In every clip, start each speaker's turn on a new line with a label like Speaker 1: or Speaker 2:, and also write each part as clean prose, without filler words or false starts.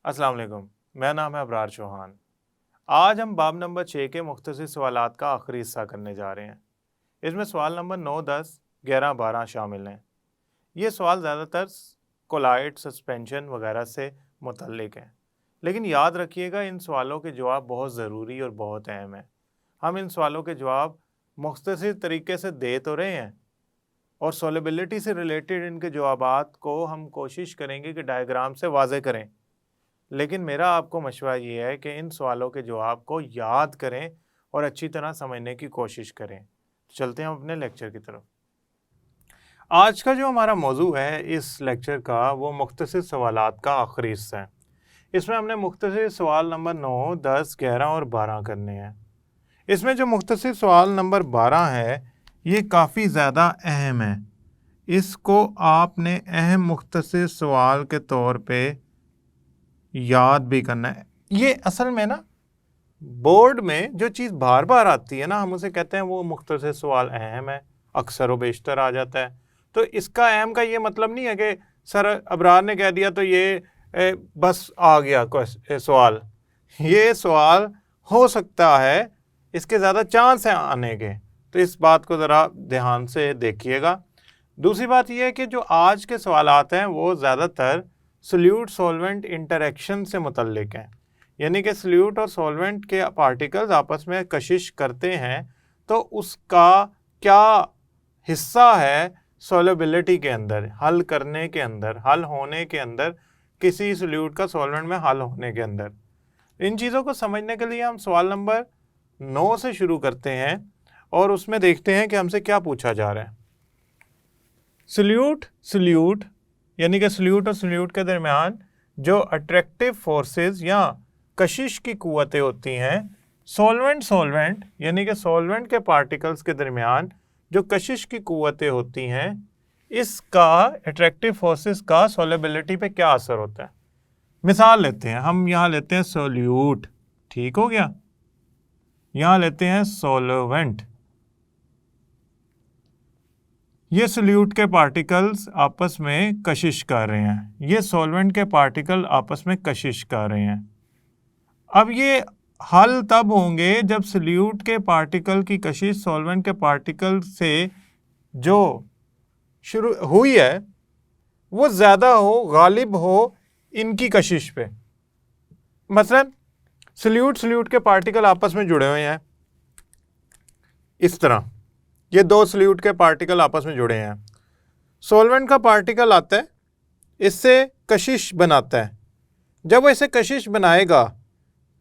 Speaker 1: अस्सलाम वालेकुम। मेरा नाम है अबरार चौहान। आज हम बाब नंबर 6 के मुख्तसर सवालात का आखिरी हिस्सा करने जा रहे हैं। इसमें सवाल नंबर 9, 10, 11, 12 शामिल हैं। ये सवाल ज़्यादातर कोलाइड, सस्पेंशन वगैरह से मुतल्लिक हैं। लेकिन याद रखिएगा, इन सवालों के जवाब बहुत ज़रूरी और बहुत अहम हैं। हम इन सवालों के जवाब मुख्तसर तरीके से दे तो रहे हैं और सॉल्युबिलिटी से रिलेटेड इनके जवाबात को हम कोशिश करेंगे कि डायग्राम से वाज़े करें। लेकिन मेरा आपको मशवरा ये है कि इन सवालों के जवाब को याद करें और अच्छी तरह समझने की कोशिश करें। चलते हैं अपने लेक्चर की तरफ। आज का जो हमारा मौजू है इस लेक्चर का, वो मुख्तसर सवालात का आखिरी हिस्सा है। इसमें हमने मुख्तसर सवाल नंबर 9, 10, 11 और 12 करने हैं। इसमें जो मुख्तसर सवाल नंबर 12 है, ये काफ़ी ज़्यादा अहम है। इसको आपने अहम मुख्तसर सवाल के तौर पे याद भी करना है। ये असल में ना, बोर्ड में जो चीज़ बार बार आती है ना, हम उसे कहते हैं वो मुख्तसर सवाल अहम है, अक्सर व बेशतर आ जाता है। तो इसका अहम का ये मतलब नहीं है कि सर अबरार ने कह दिया तो ये बस आ गया सवाल। ये सवाल हो सकता है, इसके ज़्यादा चांस हैं आने के, तो इस बात को ज़रा ध्यान से देखिएगा। दूसरी बात यह है कि जो आज के सवालात हैं वो ज़्यादातर सोल्यूट सॉल्वेंट इंटरेक्शन से मुतल्लिक हैं। यानी कि सोल्यूट और सॉल्वेंट के पार्टिकल्स आपस में कशिश करते हैं, तो उसका क्या हिस्सा है सॉल्युबिलिटी के अंदर, हल करने के अंदर, हल होने के अंदर, किसी सोल्यूट का सॉल्वेंट में हल होने के अंदर। इन चीज़ों को समझने के लिए हम सवाल नंबर 9 से शुरू करते हैं और उसमें देखते हैं कि हमसे क्या पूछा जा रहा है। सोल्यूट यानी कि सोल्यूट और सोल्यूट के दरमियान जो अट्रैक्टिव फोर्सेस या कशिश की कुव्वतें होती हैं, सॉल्वेंट यानी कि सॉल्वेंट के पार्टिकल्स के दरमियान जो कशिश की कुव्वतें होती हैं, इसका अट्रैक्टिव फोर्सेस का सॉल्युबिलिटी पे क्या असर होता है। मिसाल लेते हैं, हम यहाँ लेते हैं सोल्यूट, ठीक हो गया। यहाँ लेते हैं सॉल्वेंट। ये सोल्यूट के पार्टिकल्स आपस में कशिश कर रहे हैं, ये सॉल्वेंट के पार्टिकल आपस में कशिश कर रहे हैं। अब ये हल तब होंगे जब सोल्यूट के पार्टिकल की कशिश सॉल्वेंट के पार्टिकल से जो शुरू हुई है वो ज़्यादा हो, गालिब हो इनकी कशिश पे। मसलन सोल्यूट के पार्टिकल आपस में जुड़े हुए हैं इस तरह, ये दो सोल्यूट के पार्टिकल आपस में जुड़े हैं। सॉल्वेंट का पार्टिकल आता है, इससे कशिश बनाता है। जब वो इसे कशिश बनाएगा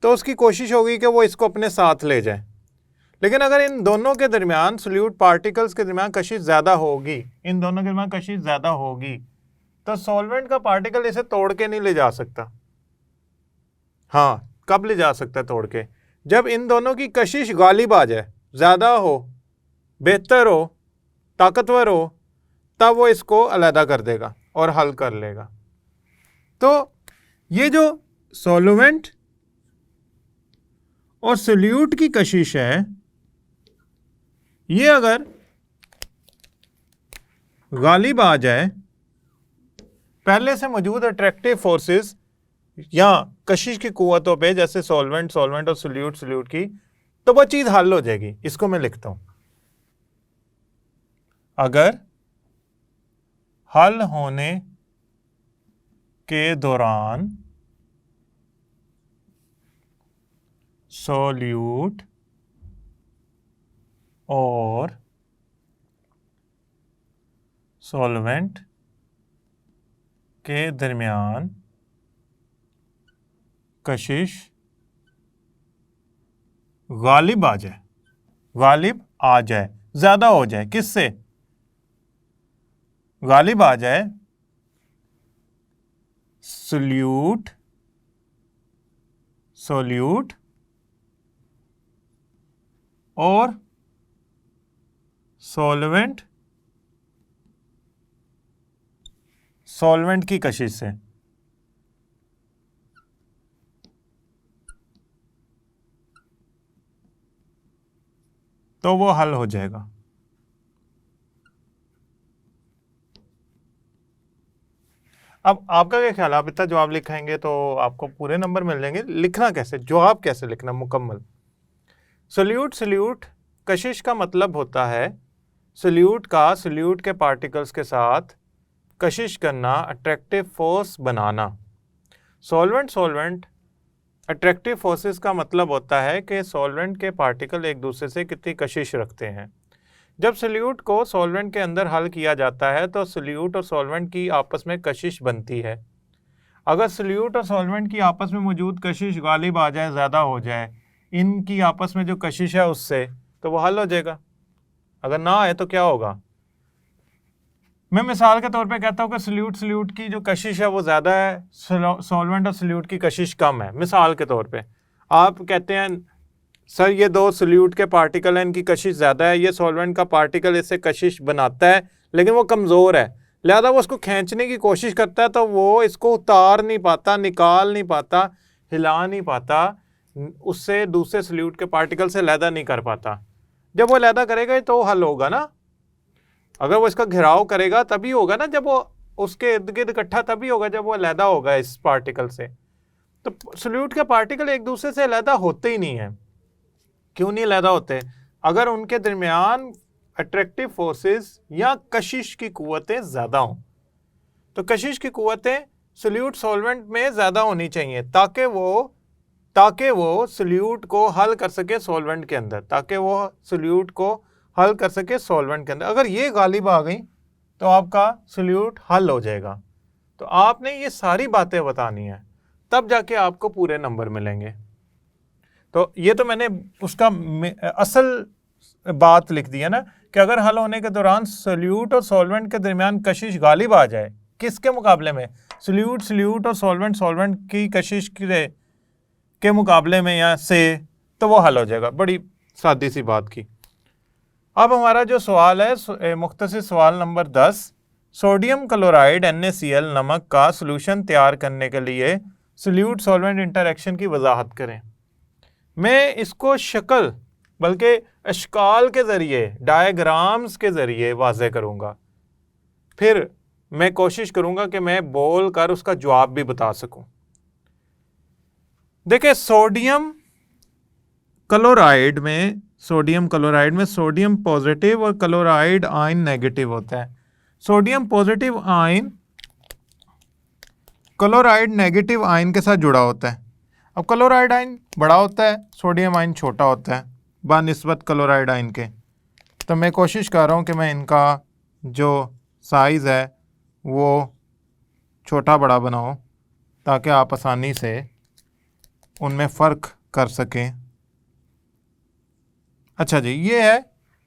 Speaker 1: तो उसकी कोशिश होगी कि वो इसको अपने साथ ले जाए। लेकिन अगर इन दोनों के दरमियान, सोल्यूट पार्टिकल्स के दरमियान कशिश ज़्यादा होगी, इन दोनों के दरमियान कशिश ज़्यादा होगी, तो सॉल्वेंट का पार्टिकल इसे तोड़ के नहीं ले जा सकता। हाँ, कब ले जा सकता है तोड़ के? जब इन दोनों की कशिश गालिब आ जाए, ज़्यादा हो, बेहतर हो, ताकतवर हो, तब वो इसको अलहदा कर देगा और हल कर लेगा। तो ये जो सॉल्वेंट और सोल्यूट की कशिश है, ये अगर गालिब आ जाए, पहले से मौजूद अट्रैक्टिव फोर्सेस या कशिश की कुव्वतों पे, जैसे सॉल्वेंट और सोल्यूट की, तो वो चीज़ हल हो जाएगी। इसको मैं लिखता हूं, अगर हल होने के दौरान सोल्यूट और सॉल्वेंट के दरमियान कशिश गालिब आ जाए, ज़्यादा हो जाए, किससे? गालिब आ जाए सोल्यूट और सॉल्वेंट की कशिश से, तो वो हल हो जाएगा। अब आपका क्या ख्याल है, आप इतना जवाब लिखाएंगे तो आपको पूरे नंबर मिल जाएंगे। लिखना कैसे, जवाब कैसे लिखना मुकम्मल। सल्यूट, सल्यूट कशिश का मतलब होता है सल्यूट के पार्टिकल्स के साथ कशिश करना, अट्रैक्टिव फोर्स बनाना। सॉल्वेंट अट्रैक्टिव फोर्सेस का मतलब होता है कि सॉल्वेंट के पार्टिकल एक दूसरे से कितनी कशिश रखते हैं। जब सल्यूट को सॉल्वेंट के अंदर हल किया जाता है तो सल्यूट और सॉल्वेंट की आपस में कशिश बनती है। अगर सल्यूट और सॉल्वेंट की आपस में मौजूद कशिश गालिब आ जाए, ज़्यादा हो जाए इनकी आपस में जो कशिश है उससे, तो वो हल हो जाएगा। अगर ना आए तो क्या होगा। मैं मिसाल के तौर पे कहता हूँ कि सल्यूट की जो कशिश है वो ज़्यादा है, सॉल्वेंट और सल्यूट की कशिश कम है। मिसाल के तौर पे आप कहते हैं सर ये दो सल्यूट के पार्टिकल हैं, इनकी कशिश ज़्यादा है, ये सॉल्वेंट का पार्टिकल इससे कशिश बनाता है लेकिन वो कमज़ोर है, लिहाजा वो उसको खींचने की कोशिश करता है तो वो इसको उतार नहीं पाता, निकाल नहीं पाता, हिला नहीं पाता, उससे दूसरे सल्यूट के पार्टिकल से लैदा नहीं कर पाता। जब वो लैदा करेगा तो हल होगा ना। अगर वो इसका घेराव करेगा तभी होगा ना, जब वो उसके इर्द गिर्द इकट्ठा तभी होगा जब वो अलहदा होगा इस पार्टिकल से। तो सल्यूट के पार्टिकल एक दूसरे से अलहदा होते ही नहीं है। क्यों नहीं अलहदा होते? अगर उनके दरमियान अट्रैक्टिव फोर्सेस या कशिश की कुव्वतें ज़्यादा हों। तो कशिश की कुव्वतें सल्यूट सॉल्वेंट में ज़्यादा होनी चाहिए ताकि वो सल्यूट को हल कर सके सॉल्वेंट के अंदर, अगर ये गालिब आ गई तो आपका सल्यूट हल हो जाएगा। तो आपने ये सारी बातें बतानी है, तब जाके आपको पूरे नंबर मिलेंगे। तो ये तो मैंने उसका असल बात लिख दी है ना कि अगर हल होने के दौरान सल्यूट और सॉल्वेंट के दरमियान कशिश गालिब आ जाए, किसके मुकाबले में? सल्यूट और सॉल्वेंट की कशिश के मुकाबले में या से, तो वो हल हो जाएगा। बड़ी सादी सी बात की। अब हमारा जो सवाल है मुख्तसर सवाल नंबर 10, सोडियम क्लोराइड NaCl नमक का सॉल्यूशन तैयार करने के लिए सल्यूट सॉल्वेंट इंटरेक्शन की वजाहत करें। मैं इसको शक्ल बल्कि अशकाल के ज़रिए, डायग्राम्स के ज़रिए वाज़े करूँगा, फिर मैं कोशिश करूँगा कि मैं बोल कर उसका जवाब भी बता सकूँ। देखिए सोडियम क्लोराइड में सोडियम पॉजिटिव और क्लोराइड आयन नेगेटिव होता है। Sodium positive ion chloride negative ion के साथ जुड़ा होता है। अब क्लोराइड आयन बड़ा होता है, सोडियम आयन छोटा होता है बानिस्बत क्लोराइड आयन के। तो मैं कोशिश कर रहा हूँ कि मैं इनका जो साइज़ है वो छोटा बड़ा बनाऊँ ताकि आप आसानी से उनमें फ़र्क कर सकें। अच्छा जी, ये है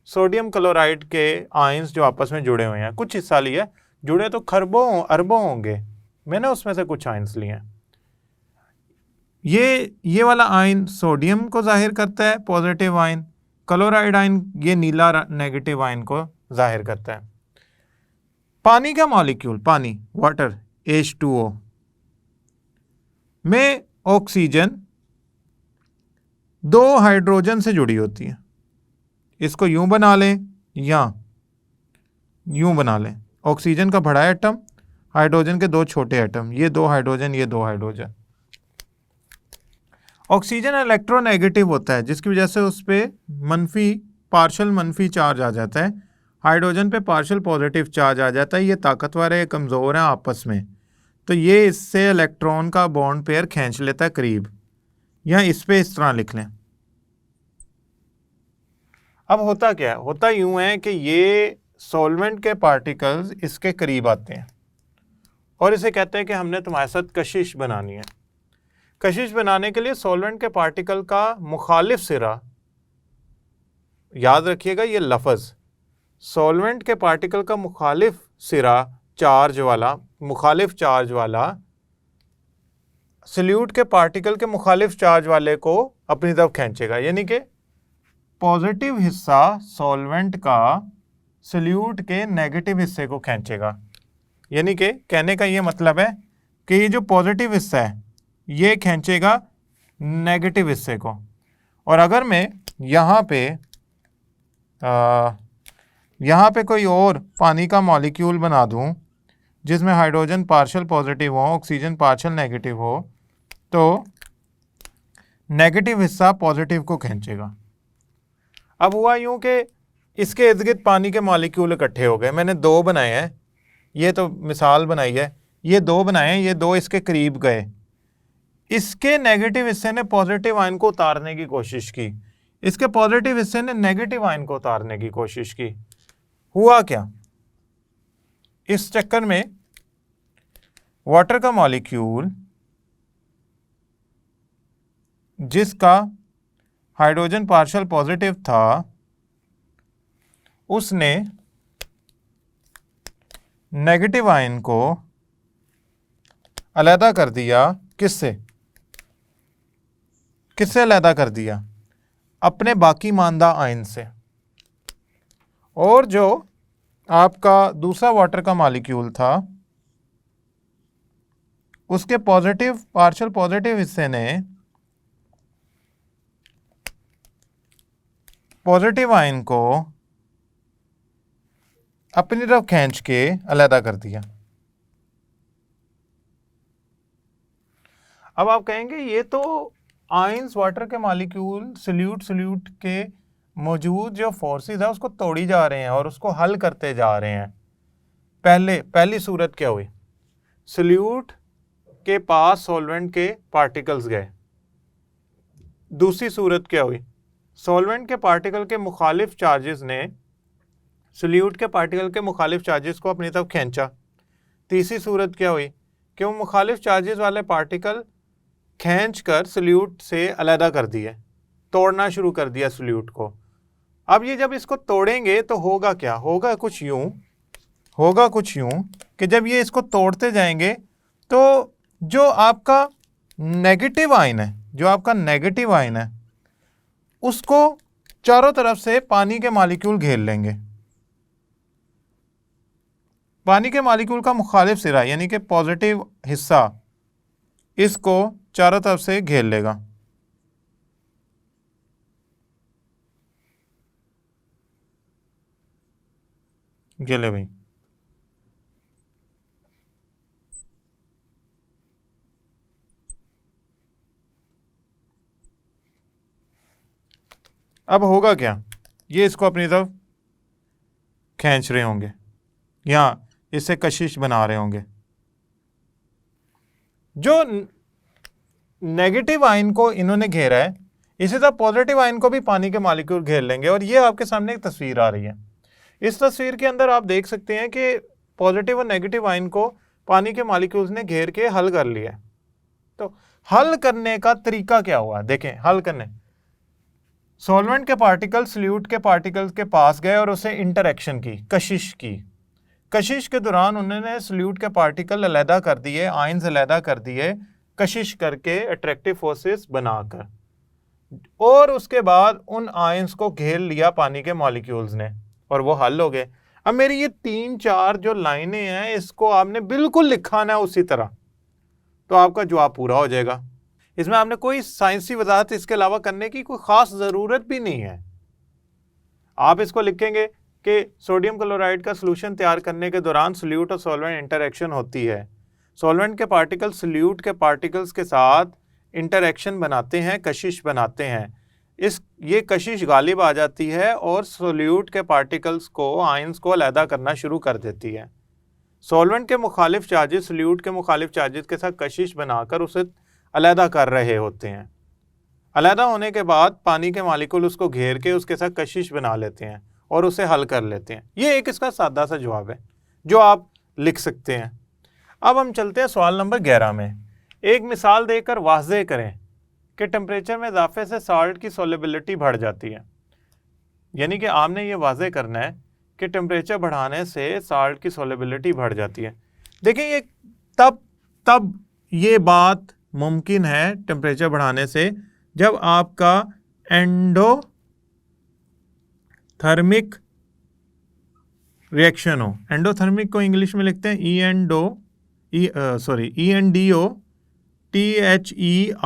Speaker 1: सोडियम क्लोराइड के आयंस जो आपस में जुड़े हुए हैं। कुछ हिस्सा लिया, जुड़े तो खरबों अरबों होंगे, मैंने उसमें से कुछ आयंस लिए हैं। ये वाला आयन सोडियम को जाहिर करता है पॉजिटिव आयन, क्लोराइड आयन ये नीला नेगेटिव आयन को जाहिर करता है। पानी का मॉलिक्यूल, पानी वाटर H2O में ऑक्सीजन 2 हाइड्रोजन से जुड़ी होती है। इसको यूं बना लें या यूं बना लें। ऑक्सीजन का बड़ा एटम, हाइड्रोजन के 2 छोटे एटम, ये 2 हाइड्रोजन, ये 2 हाइड्रोजन। ऑक्सीजन इलेक्ट्रोनेगेटिव होता है जिसकी वजह से उस पर पार्शल मनफी चार्ज आ जाता है, हाइड्रोजन पे पार्शल पॉजिटिव चार्ज आ जाता है। ये ताकतवर है, कमज़ोर है आपस में, तो ये इससे इलेक्ट्रॉन का बॉन्ड पेयर खींच लेता है करीब, या इस पे इस तरह लिख लें। अब होता क्या है, होता यूं है कि ये सॉल्वेंट के पार्टिकल्स इसके करीब आते हैं और इसे कहते हैं कि हमने तुम्हारे साथ कशिश बनानी है। कशिश बनाने के लिए सॉल्वेंट के पार्टिकल का मुखालिफ सिरा, याद रखिएगा ये लफ्ज़, सॉल्वेंट के पार्टिकल का मुखालिफ सिरा मुखालिफ चार्ज वाला सल्यूट के पार्टिकल के मुखालिफ चार्ज वाले को अपनी तरफ खींचेगा। यानी कि पॉजिटिव हिस्सा सॉल्वेंट का सल्यूट के नेगेटिव हिस्से को खींचेगा। यानी कि कहने का ये मतलब है कि ये जो पॉजिटिव हिस्सा है ये खींचेगा नेगेटिव हिस्से को। और अगर मैं यहाँ पे कोई और पानी का मॉलिक्यूल बना दूँ जिसमें हाइड्रोजन पार्शियल पॉजिटिव हो, ऑक्सीजन पार्शियल नेगेटिव हो, तो नेगेटिव हिस्सा पॉजिटिव को खींचेगा। अब हुआ यूं कि इसके इर्द गिर्द पानी के मॉलिक्यूल इकट्ठे हो गए। मैंने दो बनाए हैं, ये तो मिसाल बनाई है, ये दो बनाए हैं, ये दो इसके करीब गए। इसके नेगेटिव हिस्से ने पॉजिटिव आयन को उतारने की कोशिश की, इसके पॉजिटिव हिस्से ने नेगेटिव आयन को उतारने की कोशिश की। हुआ क्या, इस चक्कर में वाटर का मॉलिक्यूल जिसका हाइड्रोजन पार्शियल पॉजिटिव था, उसने नेगेटिव आयन को अलहदा कर दिया। किससे अलहदा कर दिया? अपने बाकी मानदा आयन से। और जो आपका दूसरा वाटर का मॉलिक्यूल था, उसके पॉजिटिव पार्शियल पॉजिटिव हिस्से ने पॉजिटिव आयन को अपनी तरफ खींच के अलहदा कर दिया। अब आप कहेंगे ये तो आयंस वाटर के मॉलिक्यूल सल्यूट के मौजूद जो फोर्सेस है उसको तोड़ी जा रहे हैं और उसको हल करते जा रहे हैं। पहली सूरत क्या हुई, सल्यूट के पास सॉल्वेंट के पार्टिकल्स गए। दूसरी सूरत क्या हुई, सॉल्वेंट के पार्टिकल के मुखालिफ चार्जेस ने सल्यूट के पार्टिकल के मुखालिफ चार्जेस को अपनी तरफ खींचा। तीसरी सूरत क्या हुई कि वो मुखालिफ चार्जेस वाले पार्टिकल खींच कर सल्यूट से अलहदा कर दिए, तोड़ना शुरू कर दिया सल्यूट को। अब ये जब इसको तोड़ेंगे तो होगा क्या, होगा कुछ यूं कि जब ये इसको तोड़ते जाएंगे तो जो आपका नेगेटिव आयन है उसको चारों तरफ से पानी के मॉलिक्यूल घेर लेंगे। पानी के मॉलिक्यूल का मुखालिफ सिरा यानी कि पॉजिटिव हिस्सा इसको चारों तरफ से घेर लेगा। घेर भाई, अब होगा क्या, ये इसको अपनी तरफ खींच रहे होंगे या इससे कशिश बना रहे होंगे। जो नेगेटिव आयन को इन्होंने घेरा है, इसी तरह पॉजिटिव आयन को भी पानी के मॉलिक्यूल घेर लेंगे। और ये आपके सामने एक तस्वीर आ रही है। इस तस्वीर के अंदर आप देख सकते हैं कि पॉजिटिव और नेगेटिव आयन को पानी के मॉलिक्यूल्स ने घेर के हल कर लिया। तो हल करने का तरीका क्या हुआ, देखें। हल करने, सॉल्वेंट के पार्टिकल सल्यूट के पार्टिकल्स के पास गए और उसे इंटरेक्शन की, कशिश की। कशिश के दौरान उन्होंने सल्यूट के पार्टिकल अलहदा कर दिए, आयन्स अलहदा कर दिए, कशिश करके अट्रैक्टिव फोर्सेस बनाकर, और उसके बाद उन आयन्स को घेर लिया पानी के मॉलिक्यूल्स ने और वो हल हो गए। अब मेरी ये 3-4 जो लाइनें हैं इसको आपने बिल्कुल लिखाना है उसी तरह, तो आपका जवाब पूरा हो जाएगा। इसमें आपने कोई साइंसी वजाहत इसके अलावा करने की कोई ख़ास ज़रूरत भी नहीं है। आप इसको लिखेंगे कि सोडियम क्लोराइड का सॉल्यूशन तैयार करने के दौरान सॉल्यूट और सॉल्वेंट इंटरेक्शन होती है। सॉल्वेंट के पार्टिकल सॉल्यूट के पार्टिकल्स के साथ इंटरेक्शन बनाते हैं, कशिश बनाते हैं। ये कशिश गालिब आ जाती है और सॉल्यूट के पार्टिकल्स को, आयंस को अलहदा करना शुरू कर देती है। सॉल्वेंट के मुखालिफ चार्जेस सॉल्यूट के मुखालिफ चार्जेस के साथ कशिश बनाकर उसे अलहदा कर रहे होते हैं। अलहदा होने के बाद पानी के मॉलिक्यूल उसको घेर के उसके साथ कशिश बना लेते हैं और उसे हल कर लेते हैं। ये एक इसका सादा सा जवाब है जो आप लिख सकते हैं। अब हम चलते हैं सवाल नंबर 11 में। एक मिसाल देकर वाज़े करें कि टेम्परेचर में इजाफे से साल्ट की सोलेबिलिटी बढ़ जाती है। यानी कि आपने ये वाज़े करना है कि टेम्परेचर बढ़ाने से साल्ट की सोलेबिलिटी बढ़ जाती है। देखिए ये तब ये बात मुमकिन है टेम्परेचर बढ़ाने से जब आपका एंडोथर्मिक रिएक्शन हो। एंडोथर्मिक को इंग्लिश में लिखते हैं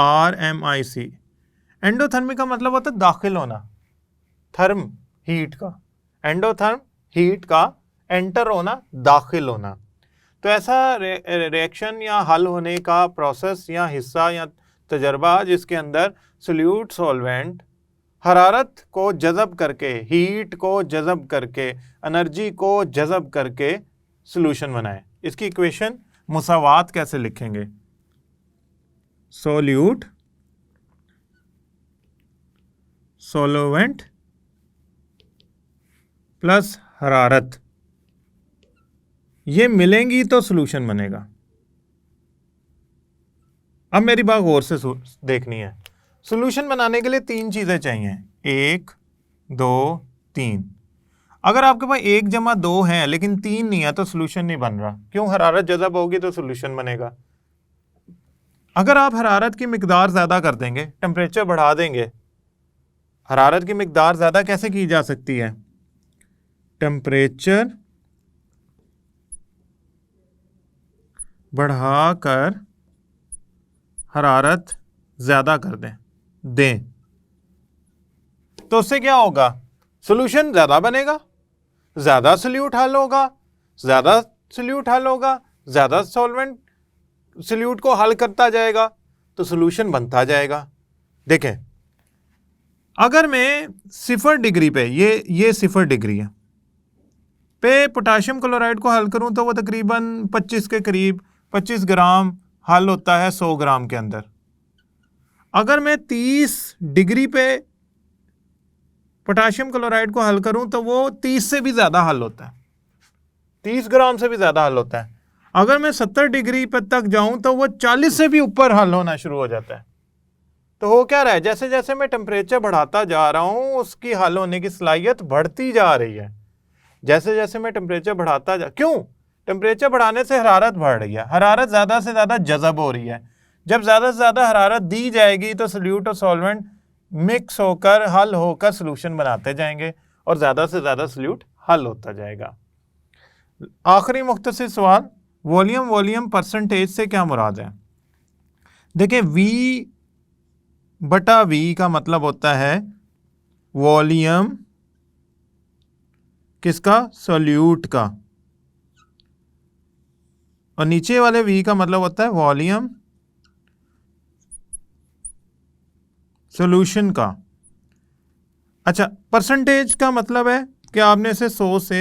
Speaker 1: ENDOTHERMIC। एंडोथर्मिक का मतलब होता है दाखिल होना, थर्म हीट का, एंडोथर्म हीट का, एंटर होना, दाखिल होना। तो ऐसा रिएक्शन या हल होने का प्रोसेस या हिस्सा या तजर्बा जिसके अंदर सोल्यूट सॉल्वेंट हरारत को जज़ब करके, हीट को जज़ब करके, एनर्जी को जज़ब करके सॉल्यूशन बनाए। इसकी इक्वेशन मुसावात कैसे लिखेंगे? सोल्यूट सॉल्वेंट प्लस हरारत, ये मिलेंगी तो सॉल्यूशन बनेगा। अब मेरी बात गौर से देखनी है। सॉल्यूशन बनाने के लिए 3 चीजें चाहिए, 1 2 3। अगर आपके पास 1 जमा 2 है लेकिन 3 नहीं है तो सॉल्यूशन नहीं बन रहा। क्यों? हरारत जज़ब होगी तो सॉल्यूशन बनेगा। अगर आप हरारत की मिकदार ज़्यादा कर देंगे, टेम्परेचर बढ़ा देंगे, हरारत की मिकदार ज़्यादा कैसे की जा सकती है? टेम्परेचर बढ़ाकर हरारत ज़्यादा कर दें तो उससे क्या होगा? सॉल्यूशन ज़्यादा बनेगा, ज़्यादा सोल्यूट हल होगा, ज़्यादा सोल्यूट हल होगा, ज़्यादा सॉल्वेंट सोल्यूट को हल करता जाएगा तो सॉल्यूशन बनता जाएगा। देखें, अगर मैं 0 डिग्री पे, ये 0 डिग्री है, पे पोटाशियम क्लोराइड को हल करूं तो वो तकरीबन 25 के करीब 25 ग्राम हल होता है 100 ग्राम के अंदर। अगर मैं 30 डिग्री पे पोटाशियम क्लोराइड को हल करूं तो वो 30 से भी ज़्यादा हल होता है, 30 ग्राम से भी ज़्यादा हल होता है। अगर मैं 70 डिग्री पर तक जाऊं तो वो 40 से भी ऊपर हल होना शुरू हो जाता है। तो हो क्या रहा है? जैसे जैसे मैं टेम्परेचर बढ़ाता जा रहा हूं उसकी हल होने की सलाहियत बढ़ती जा रही है। जैसे जैसे मैं टेम्परेचर बढ़ाता क्यों? टेम्परेचर बढ़ाने से हरारत बढ़ रही है, हरारत ज़्यादा से ज़्यादा जज़ब हो रही है। जब ज़्यादा से ज़्यादा हरारत दी जाएगी तो सोल्यूट और सॉल्वेंट मिक्स होकर हल होकर सॉल्यूशन बनाते जाएंगे और ज़्यादा से ज़्यादा सोल्यूट हल होता जाएगा। आखिरी मुख्तसर सवाल, वॉल्यूम परसेंटेज से क्या मुराद है? देखिए, V बटा V का मतलब होता है वॉल्यूम किसका? सोल्यूट का। और नीचे वाले V का मतलब होता है वॉल्यूम सॉल्यूशन का। अच्छा, परसेंटेज का मतलब है कि आपने इसे 100 से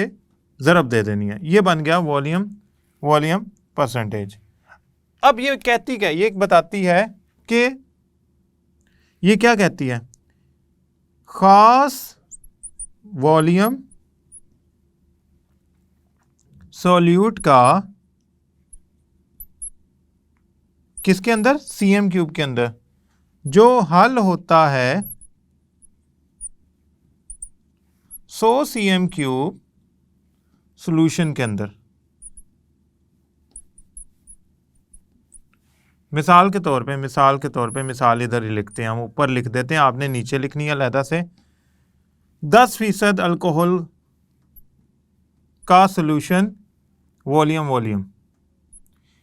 Speaker 1: ज़रब दे देनी है, ये बन गया वॉल्यूम परसेंटेज। अब ये कहती क्या? ये बताती है कि ये क्या कहती है? खास वॉल्यूम सॉल्यूट का किसके अंदर? cm³ के अंदर, जो हल होता है 100 cm³ सॉल्यूशन के अंदर। मिसाल के तौर पे मिसाल इधर ही लिखते हैं, हम ऊपर लिख देते हैं, आपने नीचे लिखनी है अलहदा से। 10% अल्कोहल का सॉल्यूशन वॉल्यूम।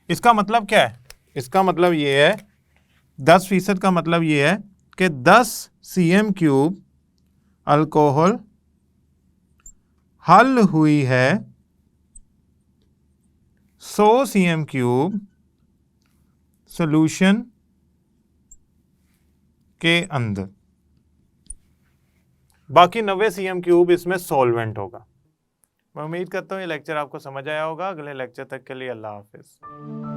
Speaker 1: इसका मतलब क्या है? इसका मतलब ये है, 10% का मतलब ये है कि 10 cm³ अल्कोहल हल हुई है 100 cm³ सॉल्यूशन के अंदर। बाकी 90 cm³ इसमें सॉल्वेंट होगा। मैं उम्मीद करता हूँ ये लेक्चर आपको समझ आया होगा। अगले लेक्चर तक के लिए अल्लाह हाफिज।